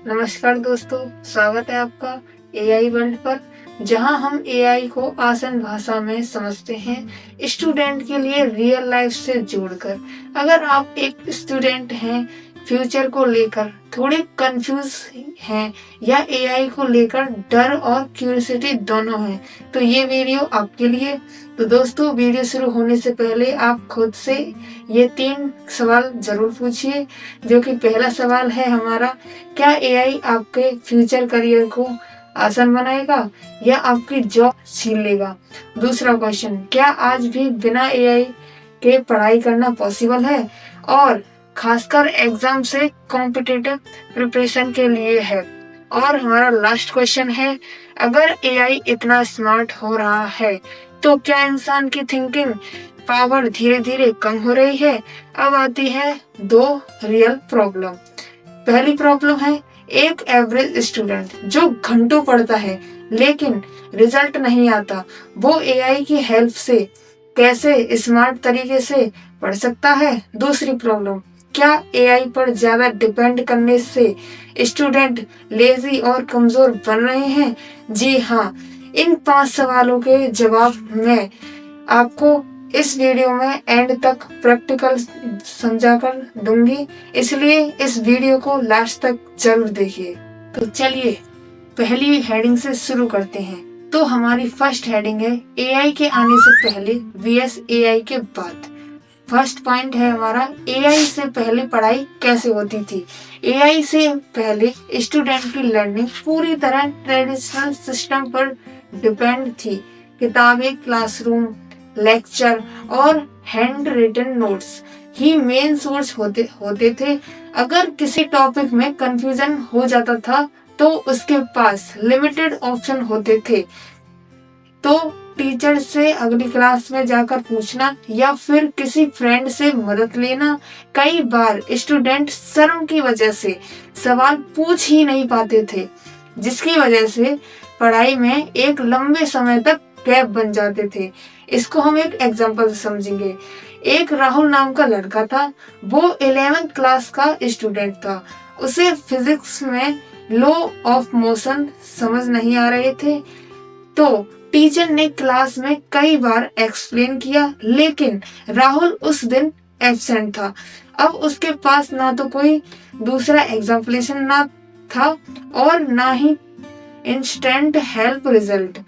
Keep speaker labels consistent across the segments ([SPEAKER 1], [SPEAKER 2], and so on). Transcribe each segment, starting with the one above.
[SPEAKER 1] नमस्कार दोस्तों, स्वागत है आपका एआई वर्ल्ड पर, जहां हम एआई को आसान भाषा में समझते हैं, स्टूडेंट के लिए रियल लाइफ से जोड़कर। अगर आप एक स्टूडेंट हैं, फ्यूचर को लेकर थोड़े कंफ्यूज हैं या एआई को लेकर डर और क्यूरियोसिटी दोनों हैं, तो ये वीडियो आपके लिए। तो दोस्तों, वीडियो शुरू होने से पहले आप खुद से ये 3 सवाल जरूर पूछिए। जो कि पहला सवाल है हमारा, क्या एआई आपके फ्यूचर करियर को आसान बनाएगा या आपकी जॉब छीन लेगा? दूसरा क्वेश्चन, क्या आज भी बिना एआई के पढ़ाई करना पॉसिबल है, और खासकर एग्जाम से कॉम्पिटिटिव प्रिपरेशन के लिए है? और हमारा लास्ट क्वेश्चन है, अगर एआई इतना स्मार्ट हो रहा है तो क्या इंसान की थिंकिंग पावर धीरे धीरे कम हो रही है? अब आती है 2 रियल प्रॉब्लम। पहली प्रॉब्लम है, एक एवरेज स्टूडेंट जो घंटों पढ़ता है लेकिन रिजल्ट नहीं आता, वो एआई की हेल्प से कैसे स्मार्ट तरीके से पढ़ सकता है? दूसरी प्रॉब्लम, क्या एआई पर ज्यादा डिपेंड करने से स्टूडेंट लेजी और कमजोर बन रहे हैं? जी हाँ, इन 5 सवालों के जवाब मैं आपको इस वीडियो में एंड तक प्रैक्टिकल समझा कर दूंगी, इसलिए इस वीडियो को लास्ट तक जरूर देखिए। तो चलिए पहली हेडिंग से शुरू करते हैं। तो हमारी फर्स्ट हेडिंग है, एआई के आने से पहले vs एआई के बाद। फर्स्ट पॉइंट है हमारा, एआई से पहले पढ़ाई कैसे होती थी? एआई से पहले स्टूडेंट की लर्निंग पूरी तरह ट्रेडिशनल सिस्टम पर डिपेंड थी। किताबें, क्लासरूम, लेक्चर और हैंड रिटन नोट्स ही मेन सोर्स होते थे। अगर किसी टॉपिक में कंफ्यूजन हो जाता था तो उसके पास लिमिटेड ऑप्शन होते थे, तो टीचर से अगली क्लास में जाकर पूछना या फिर किसी फ्रेंड से मदद लेना। कई बार स्टूडेंट शर्म की वजह से सवाल पूछ ही नहीं पाते थे, जिसकी वजह से पढ़ाई में एक लंबे समय तक गैप बन जाते थे। इसको हम एक एग्जांपल से समझेंगे। एक राहुल नाम का लड़का था, वो 11th क्लास का स्टूडेंट था। उसे फिजिक्स में लॉ ऑफ मोशन समझ नहीं आ रहे थे, तो टीचर ने क्लास में कई बार एक्सप्लेन किया, लेकिन राहुल उस दिन एब्सेंट था। अब उसके पास ना तो कोई दूसरा एग्जाम्पलेशन ना था और ना ही इंस्टेंट हेल्प रिजल्ट।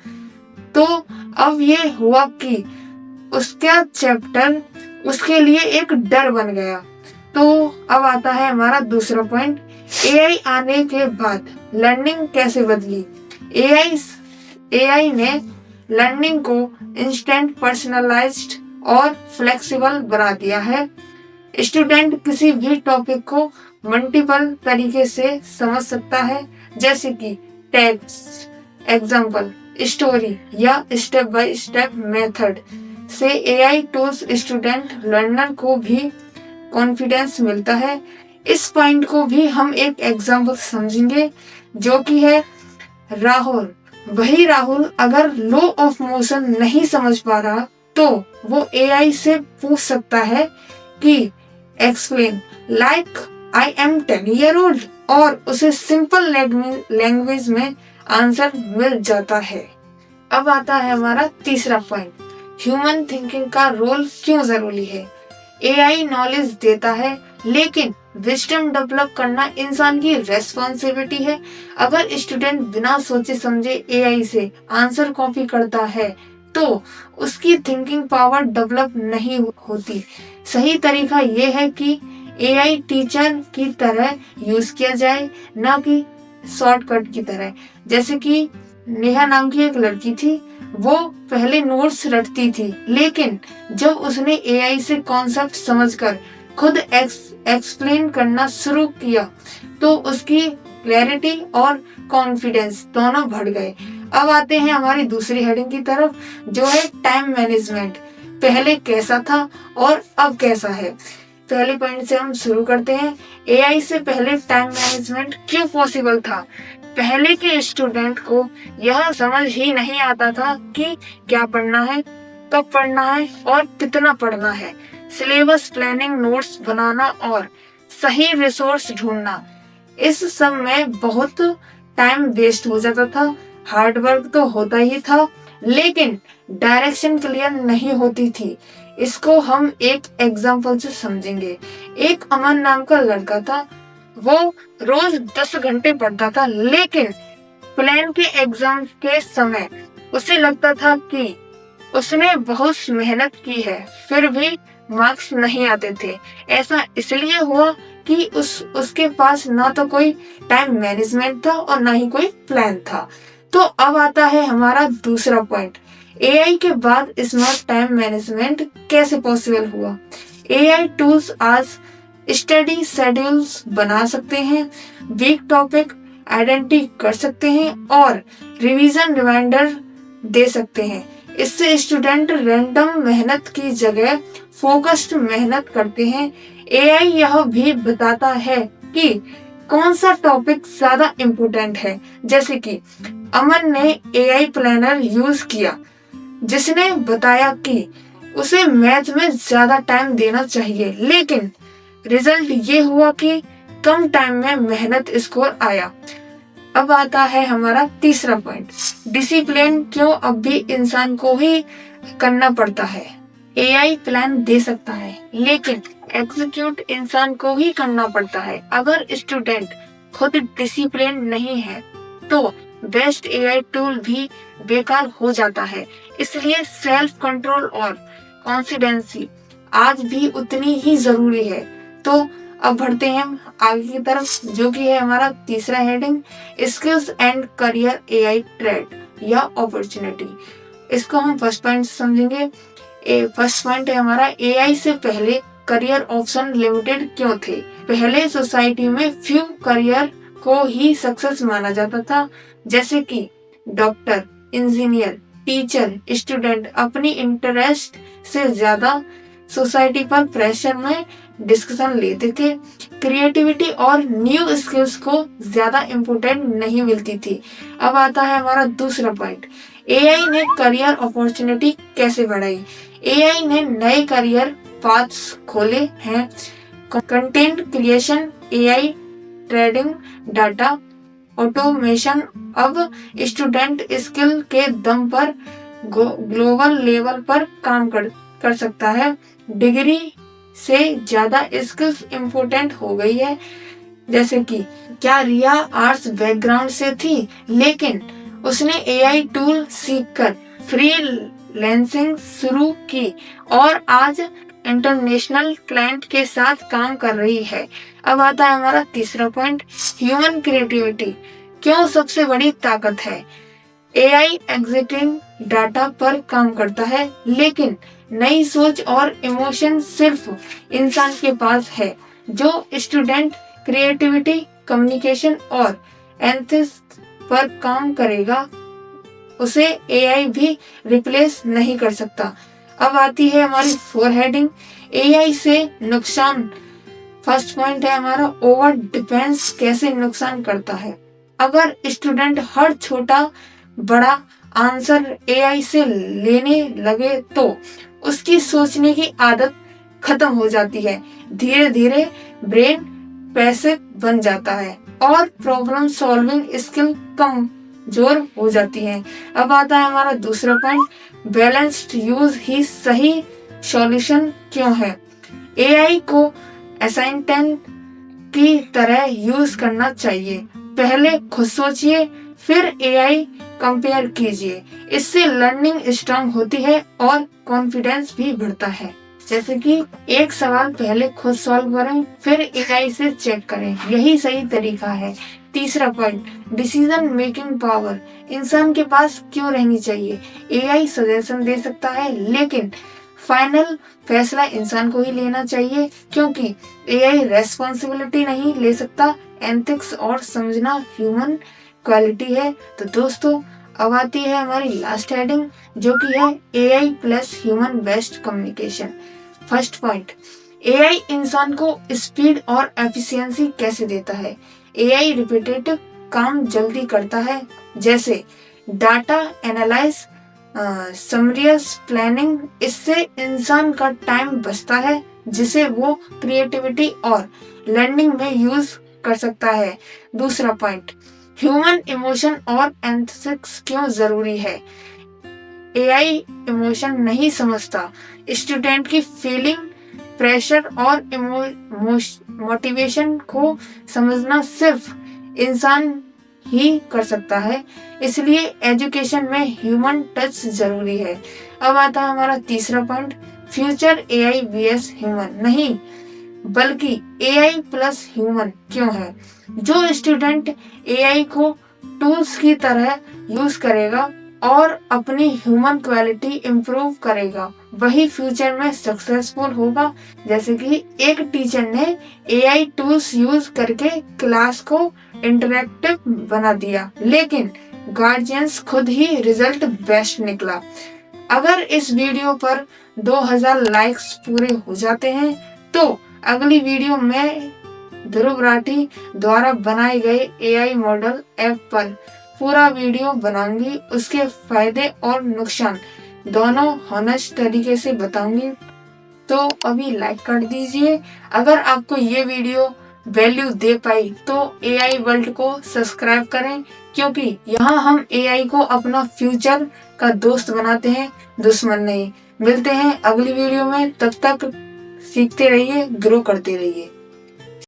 [SPEAKER 1] तो अब ये हुआ कि उसका चैप्टर उसके लिए एक डर बन गया। तो अब आता है हमारा दूसरा पॉइंट, एआई आने के बाद लर्निंग कैसे बदली? एआई ने लर्निंग को इंस्टेंट, पर्सनलाइज्ड और फ्लेक्सिबल बना दिया है। स्टूडेंट किसी भी टॉपिक को मल्टीपल तरीके से समझ सकता है, जैसे कि टेक्स्ट, एग्जाम्पल, स्टोरी या स्टेप बाय स्टेप मेथड से एआई टूल्स स्टूडेंट लर्नर को भी कॉन्फिडेंस मिलता है। इस पॉइंट को भी हम एक एग्जाम्पल समझेंगे, जो कि है राहुल। वही राहुल अगर लॉ ऑफ मोशन नहीं समझ पा रहा तो वो एआई से पूछ सकता है कि explain like I am 10 year old, और उसे सिंपल लैंग्वेज में आंसर मिल जाता है। अब आता है हमारा तीसरा पॉइंट, ह्यूमन थिंकिंग का रोल क्यों जरूरी है? एआई नॉलेज देता है, लेकिन विजडम डेवलप करना इंसान की रेस्पॉन्सिबिलिटी है। अगर स्टूडेंट बिना सोचे समझे एआई से आंसर कॉपी करता है तो उसकी थिंकिंग पावर डेवलप नहीं होती। सही तरीका यह है कि एआई टीचर की तरह यूज किया जाए, ना कि शॉर्टकट की तरह। जैसे कि नेहा नाम की एक लड़की थी, वो पहले नोट्स रटती थी, लेकिन जब उसने एआई से कॉन्सेप्ट समझकर खुद एक्सप्लेन करना शुरू किया तो उसकी क्लैरिटी और कॉन्फिडेंस दोनों बढ़ गए। अब आते हैं हमारी दूसरी हेडिंग की तरफ, जो है टाइम मैनेजमेंट। पहले कैसा था और अब कैसा है? पहले पॉइंट से हम शुरू करते हैं। एआई से पहले टाइम मैनेजमेंट क्यों पॉसिबल था? पहले के स्टूडेंट को यह समझ ही नहीं आता था कि क्या पढ़ना है, कब पढ़ना है और कितना पढ़ना है। सिलेबस प्लानिंग, नोट्स बनाना और सही रिसोर्स ढूंढना इस सब में बहुत टाइम वेस्ट हो जाता था, हार्ड वर्क तो होता ही था, लेकिन डायरेक्शन क्लियर नहीं होती थी। इसको हम एक एग्जाम्पल से समझेंगे। एक अमन नाम का लड़का था, वो रोज 10 घंटे पढ़ता था, लेकिन प्लान के एग्जाम के समय उसे लगता था कि उसने बहुत मेहनत की है, फिर भी मार्क्स नहीं आते थे। ऐसा इसलिए हुआ कि उसके पास ना तो कोई टाइम मैनेजमेंट था और ना ही कोई प्लान था। तो अब आता है हमारा दूसरा पॉइंट, एआई के बाद स्मार्ट टाइम मैनेजमेंट कैसे पॉसिबल हुआ। एआई टूल्स आज स्टडी शेड्यूल्स बना सकते हैं, वीक टॉपिक आइडेंटिफाई कर सकते हैं और रिवीजन रिमाइंडर दे सकते हैं। इससे स्टूडेंट रैंडम मेहनत की जगह फोकस्ड मेहनत करते हैं। एआई यह भी बताता है कि कौन सा टॉपिक ज्यादा इम्पोर्टेंट है। जैसे कि अमन ने एआई प्लानर यूज किया, जिसने बताया कि उसे मैथ में ज्यादा टाइम देना चाहिए, लेकिन रिजल्ट ये हुआ कि कम टाइम में मेहनत स्कोर आया। अब आता है हमारा तीसरा पॉइंट, डिसिप्लिन क्यों अब भी इंसान को ही करना पड़ता है। एआई प्लान दे सकता है, लेकिन एग्जीक्यूट इंसान को ही करना पड़ता है। अगर स्टूडेंट खुद डिसिप्लिन नहीं है तो बेस्ट एआई टूल भी बेकार हो जाता है। इसलिए सेल्फ कंट्रोल और कॉन्सिडेंसी आज भी उतनी ही जरूरी है। तो अब बढ़ते हैं हम आगे की तरफ, जो कि है हमारा तीसरा heading, skills and career AI trend या अपॉर्चुनिटी। इसको हम फर्स्ट पॉइंट समझेंगे। फर्स्ट पॉइंट है हमारा, एआई से पहले करियर ऑप्शन लिमिटेड क्यों थे। पहले सोसाइटी में फ्यू करियर को ही सक्सेस माना जाता था, जैसे कि डॉक्टर, इंजीनियर, टीचर। स्टूडेंट अपनी इंटरेस्ट से ज्यादा सोसाइटी पर प्रेशर में डिस्कशन लेते थे। क्रिएटिविटी और न्यू स्किल्स को ज्यादा इम्पोर्टेंट नहीं मिलती थी। अब आता है हमारा दूसरा पॉइंट, एआई ने करियर अपॉर्चुनिटी कैसे बढ़ाई। एआई ने नए करियर पाथ्स खोले हैं, content creation, AI trading, data automation. अब स्टूडेंट स्किल के दम पर ग्लोबल लेवल पर काम कर सकता है। डिग्री से ज्यादा स्किल्स इम्पोर्टेंट हो गई है। जैसे कि क्या रिया आर्ट्स बैकग्राउंड से थी, लेकिन उसने एआई टूल सीखकर फ्रीलांसिंग शुरू की और आज इंटरनेशनल क्लाइंट के साथ काम कर रही है। अब आता है हमारा तीसरा पॉइंट, ह्यूमन क्रिएटिविटी क्यों सबसे बड़ी ताकत है। एआई एग्जिस्टिंग डाटा पर काम करता है, लेकिन नई सोच और इमोशन सिर्फ इंसान के पास है। जो स्टूडेंट क्रिएटिविटी, कम्युनिकेशन और एथिक्स पर काम करेगा, उसे एआई भी रिप्लेस नहीं कर सकता। अब आती है हमारी फोर हेडिंग, एआई से नुकसान। फर्स्ट पॉइंट है हमारा, ओवर डिपेंस कैसे नुकसान करता है। अगर स्टूडेंट हर छोटा बड़ा आंसर एआई से लेने लगे तो उसकी सोचने की आदत खत्म हो जाती है। धीरे धीरे ब्रेन पैसिव बन जाता है और प्रॉब्लम सॉल्विंग स्किल कमजोर हो जाती है। अब आता है हमारा दूसरा पॉइंट, बैलेंस्ड यूज ही सही सॉल्यूशन क्यों है। एआई को असाइनमेंट की तरह यूज करना चाहिए। पहले खुद सोचिए, फिर एआई कंपेयर कीजिए। इससे लर्निंग स्ट्रांग होती है और कॉन्फिडेंस भी बढ़ता है। जैसे कि एक सवाल पहले खुद सॉल्व करें, फिर एआई से चेक करें, यही सही तरीका है। तीसरा पॉइंट, डिसीजन मेकिंग पावर इंसान के पास क्यों रहनी चाहिए। एआई सजेशन दे सकता है, लेकिन फाइनल फैसला इंसान को ही लेना चाहिए, क्योंकि एआई रेस्पॉन्सिबिलिटी नहीं ले सकता। एथिक्स और समझना ह्यूमन क्वालिटी है। तो दोस्तों, अब आती है हमारी लास्ट हेडिंग, जो कि है AI plus human based communication. First point, AI इंसान को स्पीड और एफिशिएंसी कैसे देता है। एआई रिपीटेटिव काम जल्दी करता है, जैसे डाटा एनालाइज, समरीज प्लानिंग। इससे इंसान का टाइम बचता है, जिसे वो क्रिएटिविटी और लर्निंग में यूज कर सकता है। दूसरा पॉइंट, ह्यूमन इमोशन और एथिक्स क्यों जरूरी है। एआई इमोशन नहीं समझता। स्टूडेंट की फीलिंग, प्रेशर और मोटिवेशन को समझना सिर्फ इंसान ही कर सकता है। इसलिए एजुकेशन में ह्यूमन टच जरूरी है। अब आता है हमारा तीसरा point, future AI VS human नहीं बल्कि एआई प्लस ह्यूमन क्यों है। जो स्टूडेंट एआई को टूल्स की तरह यूज करेगा और अपनी ह्यूमन क्वालिटी इंप्रूव करेगा, वही फ्यूचर में सक्सेसफुल होगा। जैसे कि एक टीचर ने एआई टूल्स यूज करके क्लास को इंटरेक्टिव बना दिया, लेकिन गार्जियंस खुद ही रिजल्ट बेस्ट निकला। अगर इस वीडियो पर 2000 लाइक्स पूरे हो जाते हैं तो अगली वीडियो में ध्रुव राठी द्वारा बनाए गए एआई मॉडल ऐप पर पूरा वीडियो बनाऊंगी। उसके फायदे और नुकसान दोनों हॉनेस्ट तरीके से बताऊंगी। तो अभी लाइक कर दीजिए। अगर आपको ये वीडियो वैल्यू दे पाई तो एआई वर्ल्ड को सब्सक्राइब करें, क्योंकि यहाँ हम एआई को अपना फ्यूचर का दोस्त बनाते हैं, दुश्मन नहीं। मिलते हैं अगली वीडियो में, तब तक सीखते रहिए, ग्रो करते रहिए।